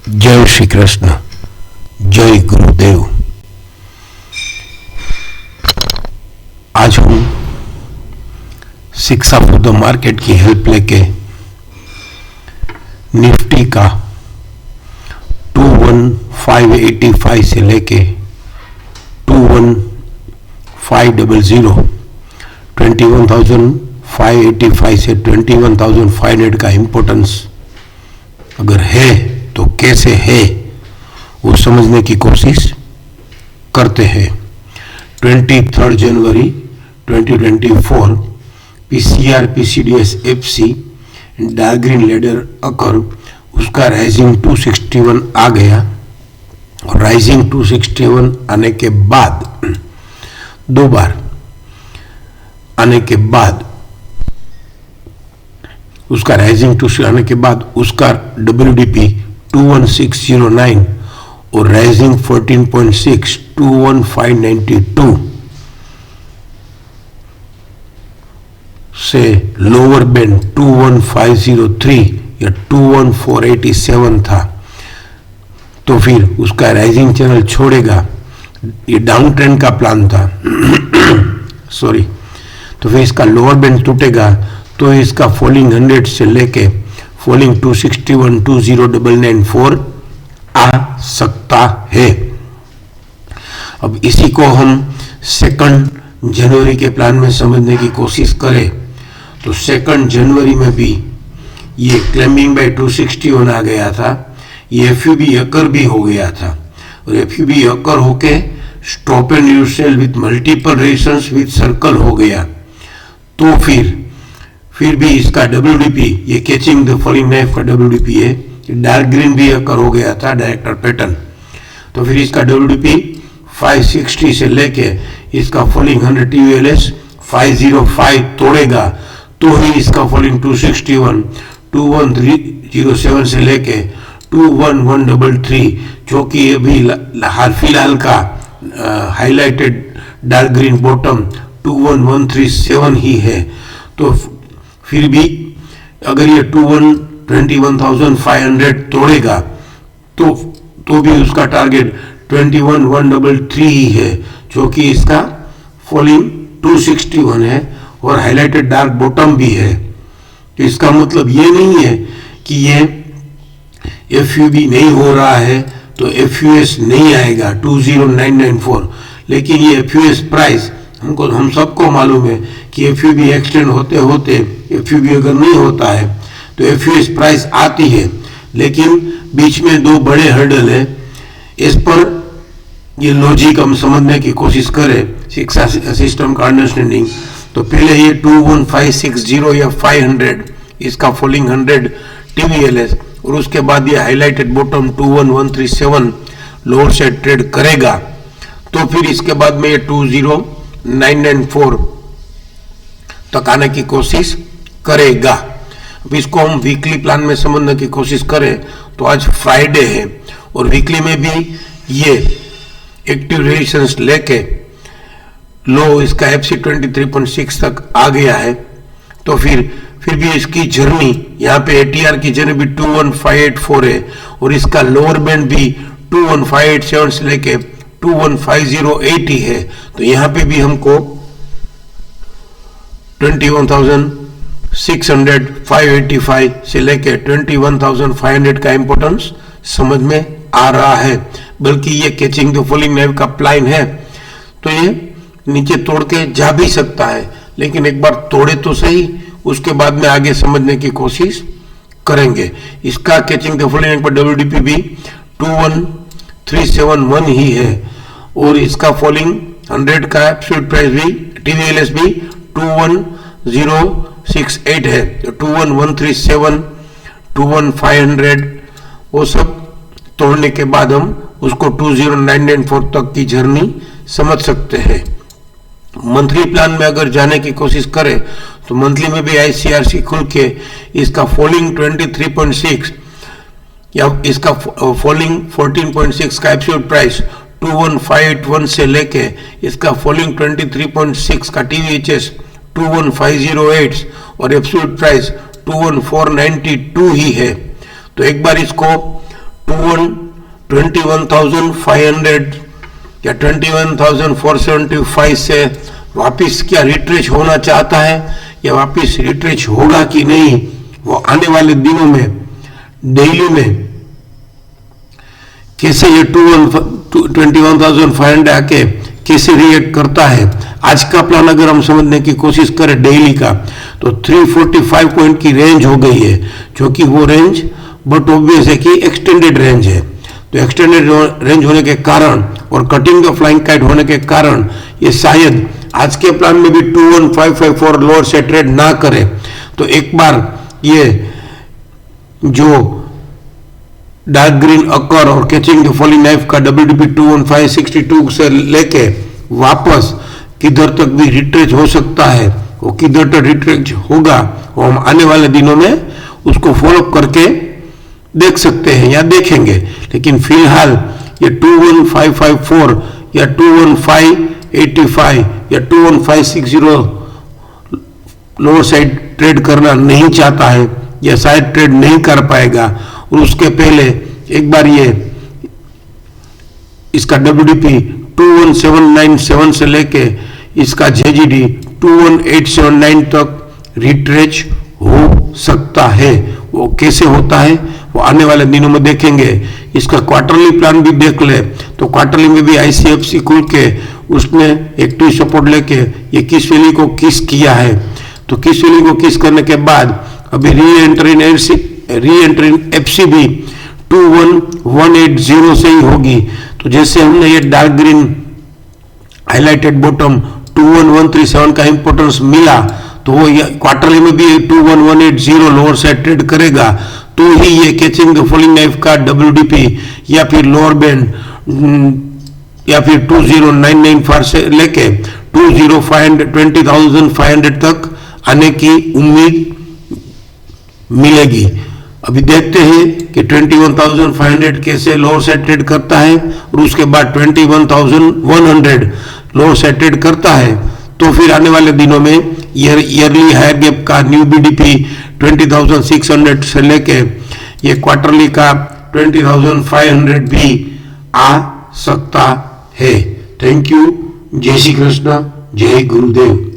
जय श्री कृष्ण, जय गुरुदेव। आज हम शिक्षा फॉर द मार्केट की हेल्प लेके निफ्टी का 21585 से लेके 21500, 21,585 से 21,500 का इंपॉर्टेंस अगर है तो कैसे है वो समझने की कोशिश करते हैं। 23 जनवरी 2024 पीसीआर पीसीडीएस एफसी डार्क-ग्रीन लेडर अकर उसका राइजिंग 261 आ गया और राइजिंग 261 आने के बाद दो बार आने के बाद उसका राइजिंग 2 आने के बाद उसका डब्ल्यूडीपी 21609 और राइजिंग 14.6 21592 से लोअर बैंड 21503 या 21487 था, तो फिर उसका राइजिंग चैनल छोड़ेगा। ये डाउन ट्रेंड का प्लान था सॉरी। तो फिर इसका लोअर बैंड टूटेगा तो इसका फॉलिंग 100 से लेके फॉलिंग 261 20994 आ सकता है। अब इसी को हम 2 जनवरी के प्लान में समझने की कोशिश करें तो 2 जनवरी में भी ये क्लेमिंग बाय 261 आ गया था, ये एफयूबी अकर भी हो गया था और एफयूबी अकर होके स्टॉप एंड यूसेल विथ मल्टीपल रेशंस विथ सर्कल हो गया। तो फिर भी इसका डब्ल्यूडीपी, ये कैचिंग द फॉलिंग नाइफ का डब्ल्यूडीपी है, डार्क ग्रीन भी अकर हो गया था डायरेक्टर पैटर्न। तो फिर इसका डब्ल्यूडीपी 560 से लेके इसका फॉलिंग 100 टीयूएलएस 505 तोड़ेगा तो ही इसका फॉलिंग 261 21307 से लेके 21133 जो कि अभी हाल फिलहाल का हाईलाइटेड डार्क ग्रीन बॉटम 21137 ही है। तो फिर भी अगर ये 21,500 तोड़ेगा तो भी उसका टारगेट 21,133 ही है जो कि इसका फॉलिंग 261 है और हाईलाइटेड डार्क बॉटम भी है। तो इसका मतलब ये नहीं है कि ये एफयूबी नहीं हो रहा है तो एफयूएस नहीं आएगा 20994, लेकिन ये एफयूएस प्राइस हम सबको मालूम है कि एफयूबी एक्सटेंड होते होते एफयूबी अगर नहीं होता है तो एफयूएस प्राइस आती है, लेकिन बीच में दो बड़े हर्डल है। इस पर ये लॉजिक हम समझने की कोशिश करें, शिक्षा सिस्टम का अंडरस्टैंडिंग। तो पहले ये 21560 या 500 इसका फॉलिंग 100 टीवीएलएस और उसके बाद ये हाईलाइटेड बॉटम 21137 लोअर से ट्रेड करेगा तो फिर इसके बाद में ये 20994 तक आने की कोशिश करेगा। अब इसको हम वीकली प्लान में समझने की कोशिश करें तो आज फ्राइडे है और वीकली में भी ये एक्टिव रेजिस्टेंस लेके लो इसका एफसी 23.6 तक आ गया है। तो फिर भी इसकी जर्नी यहाँ पे एटीआर की जर्नी भी 21584 है और इसका लोअर बैंड भी 21587 से लेके 21508 है। तो यहाँ पे भी हमको 21,600 585 से लेके 21,500 का इंपॉर्टेंस समझ में आ रहा है। बल्कि ये कैचिंग द फॉलिंग नाइफ का प्लान है तो ये नीचे तोड़ के जा भी सकता है, लेकिन एक बार तोड़े तो सही, उसके बाद में आगे समझने की कोशिश करेंगे। इसका कैचिंग द फॉलिंग नाइफ पर डब्ल्यूडीपी भी 21371 ही है और इसका फॉलिंग 100 का एब्सोल्यूट प्राइस भी टीवीएलएस भी 21068 है। 21137 21500 वो सब तोड़ने के बाद हम उसको 20994 तक की जर्नी समझ सकते हैं। मंथली प्लान में अगर जाने की कोशिश करें तो मंथली में भी आईसीआरसी खुल के इसका फॉलिंग 23.6 या इसका फॉलिंग 14.6 का एब्सोल्यूट प्राइस 21581 से लेके इसका फॉलिंग 23.6 का टीवीएचएस 21508 और एब्सोल्यूट प्राइस 21492 ही है। तो एक बार इसको 21,500 या 21,475 से वापस क्या रिट्रेस होना चाहता है या वापस रिट्रेस होगा कि नहीं, वो आने वाले दिनों में डेली में कैसे ये 21,500 आके कैसे रिएक्ट करता है। आज का प्लान अगर हम समझने की कोशिश करें डेली का, तो 345 पॉइंट की रेंज हो गई है, जो कि वो रेंज बट ऑब्वियस है कि एक्सटेंडेड रेंज है। तो एक्सटेंडेड रेंज होने के कारण और कटिंग द फ्लाइंग काइट होने के कारण ये शायद आज के प्लान में भी 21,554 लोअर से ट्रेड ना करे। तो एक बार ये जो डार्क ग्रीन अकर और कैचिंग द फॉलिंग नाइफ का WDP 21562 से लेके वापस किधर तक भी रिट्रेच हो सकता है, वो किधर तक रिट्रेच होगा वो हम आने वाले दिनों में उसको फॉलो करके देख सकते हैं या देखेंगे। लेकिन फिलहाल ये 21,554 या 21,585 या 21,560 लोअर साइड ट्रेड करना नहीं चाहता है या शायद ट्रेड नहीं कर पाएगा। और उसके पहले एक बार ये इसका WDP 21,797 से लेके इसका JGD 21,879 तक रिट्रेच हो सकता है। वो कैसे होता है वो आने वाले दिनों में देखेंगे। इसका क्वार्टरली प्लान भी देख ले, तो क्वार्टरली में भी ICFC खुल के उसने एक्टिव सपोर्ट लेके ये किस वैल्यू को किस किया है। तो किस वैल्यू को किस करने के बाद अभी री एंट्री इन FC भी 21,180 से ही होगी। तो जैसे हमने ये डार्क ग्रीन हाईलाइटेड बॉटम 21,137 का इंपोर्टेंस मिला, तो वो क्वार्टरली में भी 21,180 लोअर साइड ट्रेड करेगा, तो ही ये कैचिंग द फॉलिंग नाइफ का WDP या फिर लोअर बैंड या फिर 20,994 से लेके 20,500 तक आने की उम्मीद मिलेगी। अभी देखते हैं कि 21,500 कैसे लोअर साइड ट्रेड करता है और उसके बाद 21,100 लोअर साइड ट्रेड करता है। तो फिर आने वाले दिनों में ईयरली हायर गैप का न्यू BDP 20,600 से लेके ये क्वार्टरली का 20,500 भी आ सकता है। Thank you. जय श्री कृष्ण, जय गुरुदेव।